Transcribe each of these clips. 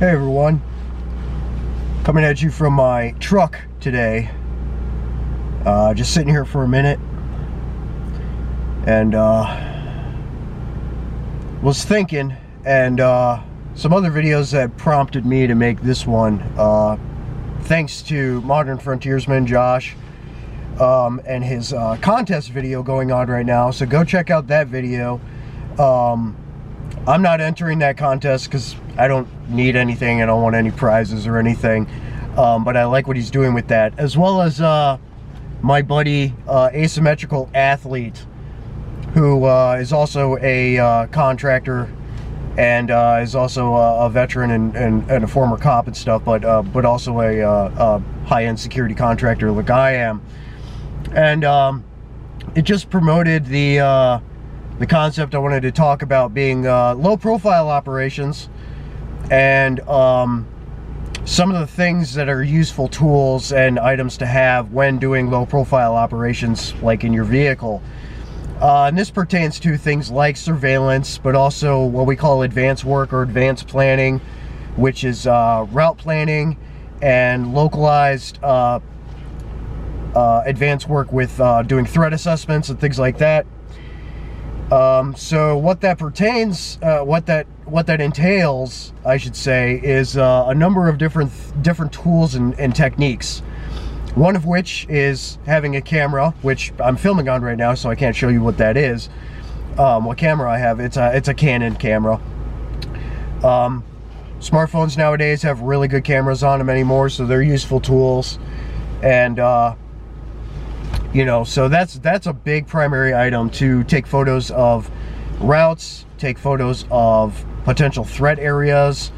Hey everyone, coming at you from my truck today. Just sitting here for a minute and was thinking, and some other videos that prompted me to make this one, thanks to Modern Frontiersman Josh and his contest video going on right now. So go check out that video. I'm not entering that contest because I don't need anything. I don't want any prizes or anything, but I like what he's doing with that, as well as my buddy Asymmetrical Athlete, who is also a contractor and is also a veteran and a former cop and stuff, but also a high-end security contractor like I am. And it just promoted the concept I wanted to talk about, being low-profile operations, and some of the things that are useful tools and items to have when doing low-profile operations, like in your vehicle. And this pertains to things like surveillance, but also what we call advanced work or advanced planning, which is route planning and localized advanced work with doing threat assessments and things like that. So what that pertains, what that entails, I should say, is a number of different tools and techniques. One of which is having a camera, which I'm filming on right now, so I can't show you what that is. What camera I have? It's a Canon camera. Smartphones nowadays have really good cameras on them anymore, so they're useful tools. And you know, so that's a big primary item, to take photos of routes, take photos of potential threat areas,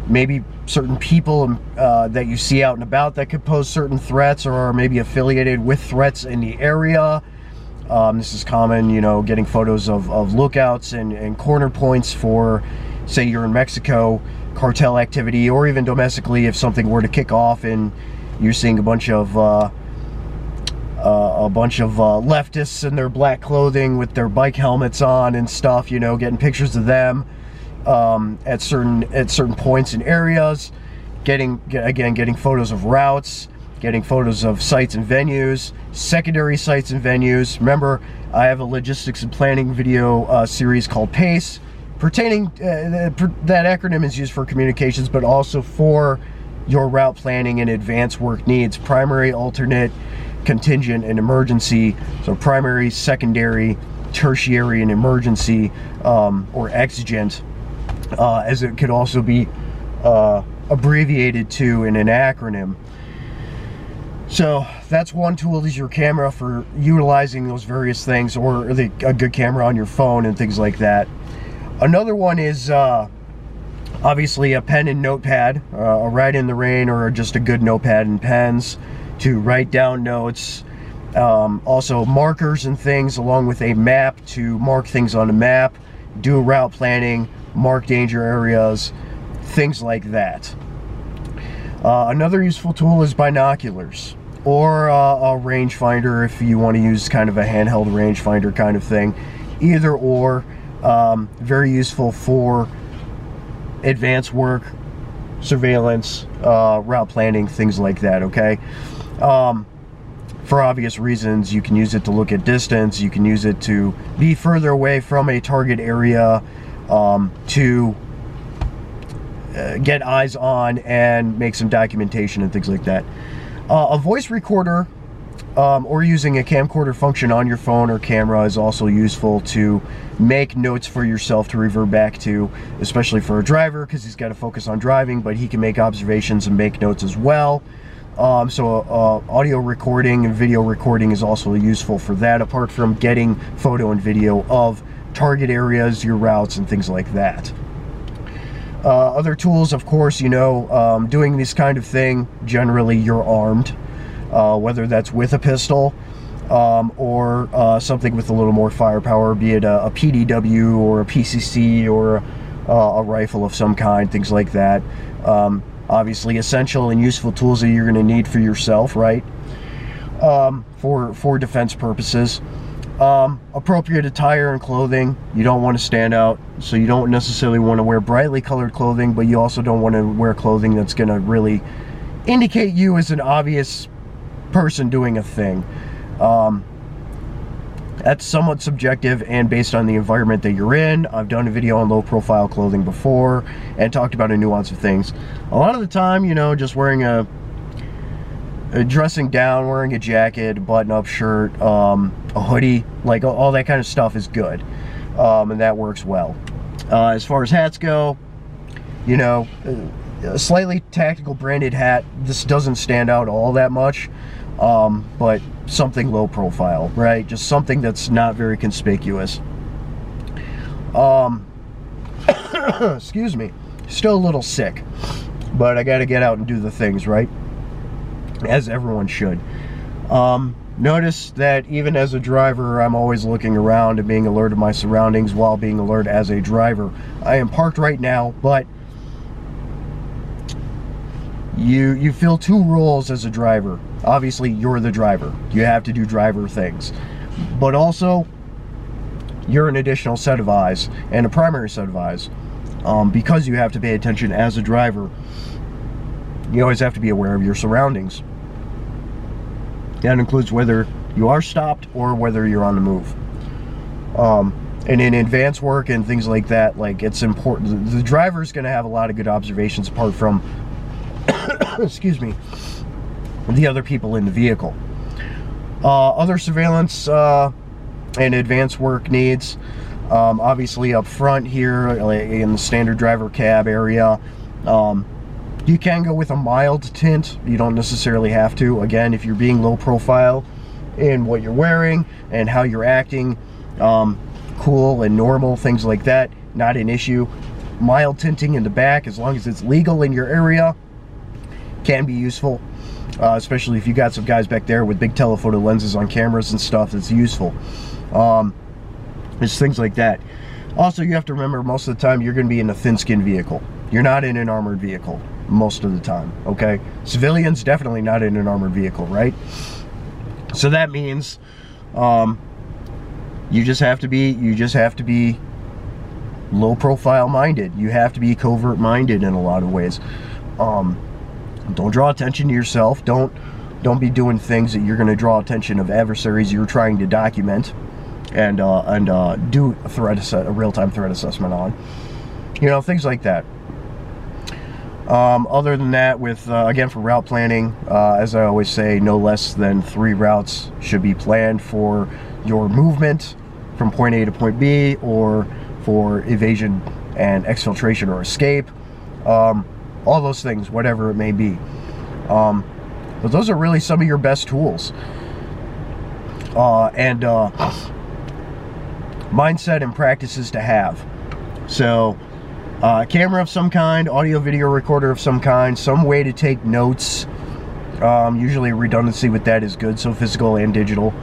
maybe certain people that you see out and about that could pose certain threats or are maybe affiliated with threats in the area. This is common, you know, getting photos of lookouts and corner points for, say you're in Mexico, cartel activity, or even domestically if something were to kick off and you're seeing a bunch of leftists in their black clothing with their bike helmets on and stuff, you know, getting pictures of them at certain points in areas, getting photos of routes, getting photos of sites and venues, secondary sites and venues. Remember, I have a logistics and planning video series called PACE, pertaining that acronym is used for communications, but also for your route planning and advanced work needs: primary, alternate, contingent, and emergency. So primary, secondary, tertiary, and emergency, or exigent, as it could also be abbreviated to in an acronym. So that's one tool, is your camera, for utilizing those various things, or a good camera on your phone and things like that. Another one is obviously a pen and notepad, a Ride in the Rain, or just a good notepad and pens to write down notes. Also markers and things, along with a map to mark things on a map, do route planning, mark danger areas, things like that. Another useful tool is binoculars, or a rangefinder if you want to use kind of a handheld rangefinder kind of thing. Either or, very useful for advanced work, surveillance, route planning, things like that, okay? For obvious reasons, you can use it to look at distance, you can use it to be further away from a target area, to get eyes on and make some documentation and things like that. A voice recorder, or using a camcorder function on your phone or camera, is also useful to make notes for yourself to revert back to, especially for a driver, because he's got to focus on driving, but he can make observations and make notes as well. So audio recording and video recording is also useful for that, apart from getting photo and video of target areas, your routes, and things like that. Other tools, of course, you know, doing this kind of thing, generally you're armed, whether that's with a pistol or something with a little more firepower, be it a PDW or a PCC or a rifle of some kind, things like that. Obviously essential and useful tools that you're going to need for yourself, right? For defense purposes. Appropriate attire and clothing. You don't want to stand out, so you don't necessarily want to wear brightly colored clothing, but you also don't want to wear clothing that's going to really indicate you as an obvious person doing a thing. That's somewhat subjective and based on the environment that you're in. I've done a video on low profile clothing before and talked about a nuance of things. A lot of the time, you know, just wearing a dressing down, wearing a jacket, button-up shirt, a hoodie, like all that kind of stuff is good, and that works well. As far as hats go, you know, a slightly tactical branded hat, this doesn't stand out all that much, but something low profile, right? Just something that's not very conspicuous. Excuse me, still a little sick, but I gotta get out and do the things, right? As everyone should. Notice that even as a driver, I'm always looking around and being alert of my surroundings while being alert as a driver. I am parked right now, but you feel two roles as a driver. Obviously, you're the driver. You have to do driver things. But also, you're an additional set of eyes and a primary set of eyes. Because you have to pay attention as a driver, you always have to be aware of your surroundings. That includes whether you are stopped or whether you're on the move. And in advance work and things like that, like, it's important. The driver's going to have a lot of good observations apart from, excuse me, the other people in the vehicle. Other surveillance and advanced work needs, obviously up front here, like in the standard driver cab area, you can go with a mild tint. You don't necessarily have to. Again, if you're being low profile in what you're wearing and how you're acting, cool and normal, things like that, not an issue. Mild tinting in the back, as long as it's legal in your area, can be useful. Especially if you got some guys back there with big telephoto lenses on cameras and stuff, that's useful. It's things like that. Also, you have to remember, most of the time you're going to be in a thin-skinned vehicle. You're not in an armored vehicle most of the time, okay? Civilians, definitely not in an armored vehicle, right? So that means you just have to be low profile minded. You have to be covert minded in a lot of ways. Don't draw attention to yourself. Don't be doing things that you're going to draw attention of adversaries you're trying to document and do a real-time threat assessment on. You know, things like that. Other than that, with again, for route planning, as I always say, no less than 3 routes should be planned for your movement from point A to point B, or for evasion and exfiltration or escape. All those things, whatever it may be. But those are really some of your best tools. And mindset and practices to have. So, camera of some kind, audio video recorder of some kind, some way to take notes. Usually redundancy with that is good, so physical and digital.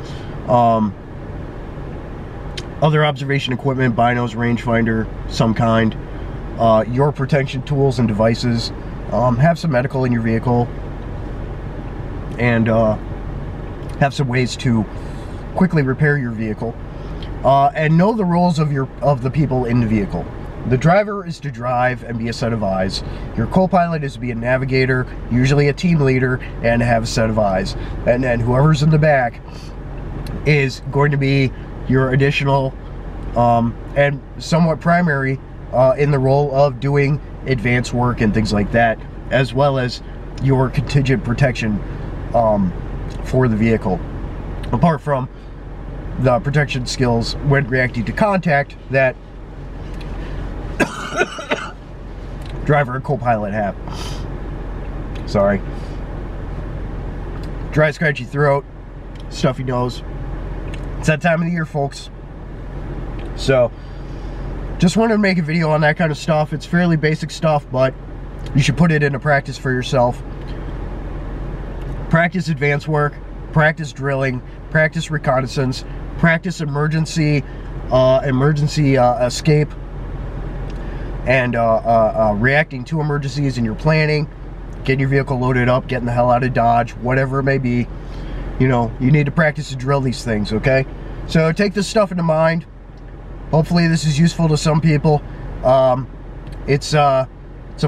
Other observation equipment, binos, rangefinder, some kind. Your protection tools and devices. Have some medical in your vehicle. And have some ways to quickly repair your vehicle. And know the roles of the people in the vehicle. The driver is to drive and be a set of eyes. Your co-pilot is to be a navigator, usually a team leader, and have a set of eyes. And then whoever's in the back is going to be your additional and somewhat primary in the role of doing advanced work and things like that, as well as your contingent protection for the vehicle. Apart from the protection skills when reacting to contact that driver and co-pilot have. Sorry. Dry, scratchy throat, stuffy nose. It's that time of the year, folks. So, just wanted to make a video on that kind of stuff. It's fairly basic stuff, but you should put it into practice for yourself. Practice advanced work, practice drilling, practice reconnaissance, practice emergency escape, and reacting to emergencies in your planning, getting your vehicle loaded up, getting the hell out of Dodge, whatever it may be. You know, you need to practice to drill these things, okay? So take this stuff into mind. Hopefully this is useful to some people. It's a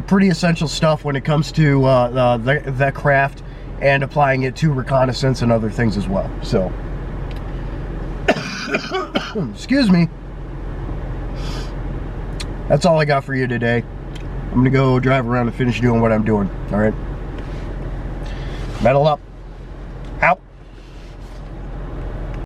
pretty essential stuff when it comes to the craft and applying it to reconnaissance and other things as well. So, excuse me. That's all I got for you today. I'm gonna go drive around and finish doing what I'm doing. All right. Metal up.